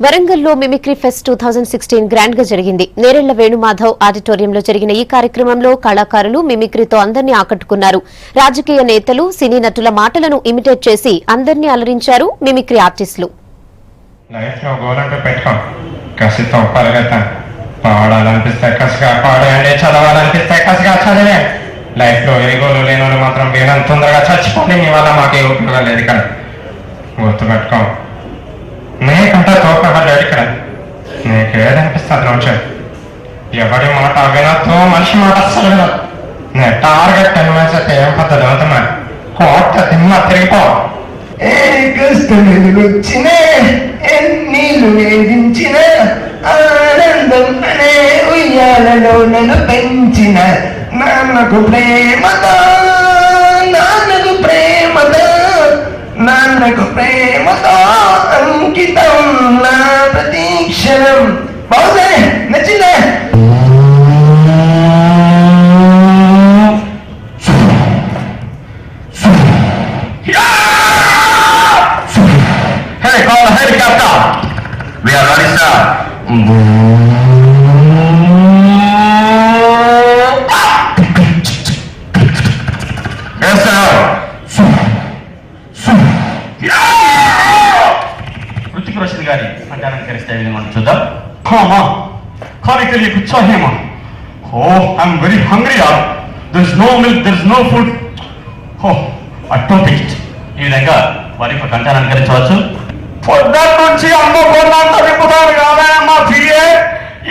వరంగల్లో mimicry pest 2016 grand గా జరిగింది. నేరెళ్ల వేణుమాధవ్ ఆడిటోరియంలో జరిగిన ఈ కార్యక్రమంలో కళాకారులు మిమిక్రీతో అందరినీ ఆకట్టుకున్నారు. రాజకీయ నేతలు, సినీ నటుల మాటలను ఇమిటేట్ చేసి అందరినీ అలరించారు మిమిక్రీ ఆర్టిస్టులు. లైఫ్ లో ఏ గోలు లేని వాళ్ళు మాత్రం వేయడం తొందరగా చచ్చిపోండి, మీ వల్ల మాకే ఉపయోగం లేదు. ఇక్కడ గుర్తుపెట్టుకో, నీకంటే తోపబడ్డాడు ఇక్కడ. నీకేదనిపిస్తుంది రోజు ఎవరి మాట వినతో మనిషి మాట అస్సలు వినదు. నే టార్గెట్ 10 minutes అయితే ఏం పద్ధతి అవుతున్నా కోట తిమ్మ తిరిగిపో. ఏ కష్టములు వచ్చినా, ఎన్నీళ్ళు వేధించిన, ఆనందం అనే ఉయ్యాలలో నన్ను పెంచిన నాన్నకు ప్రేమతో, నాన్నకు ప్రేమతో, నాన్నకు ప్రేమతో అంకితం నా ప్రతీక్షణం. బాగుందే, నచ్చిందే? Hey, call the helicopter. We are ready, sir. Yes, sir. Hrithik Roshan गारी अंटानन करिस्ता है मन चुदा. हाँ माँ, खाने के लिए कुछ चाहिए माँ. Oh, I'm very hungry यार. There's no milk, there's no food. Oh, I don't eat. ఈ విధంగా వారికి కంటానం కరించవచ్చు. పొద్దున్న నుంచి అమ్మ కొన్నంత విప్పుతారు కాదా మా పిఏ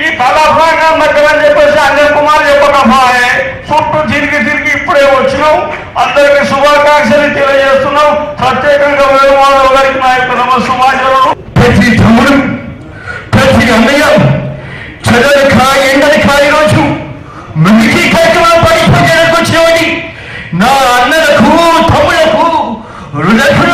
ఈ తలఫ్రాంగా దగ్గరని చెప్పేసి అంజన్ కుమార్ చెప్పకపాయే. చుట్టూ తిరిగి తిరిగి ఇప్పుడే వచ్చినాం. అందరికి శుభాకాంక్షలు తెలియజేస్తున్నాం. ప్రత్యేకంగా వేణుమాధవ్ గారికి నా యొక్క నమస్సుమాంజలు. ప్రతి తమ్ముడు, ప్రతి అన్నయ్య చదవని కాయ ఎండని కాయ రోజు మిమిక్రీ కార్యక్రమం పడిపోయేందుకు వచ్చినవాడి నా అన్నలకు, తమ్ములకు, రుణకు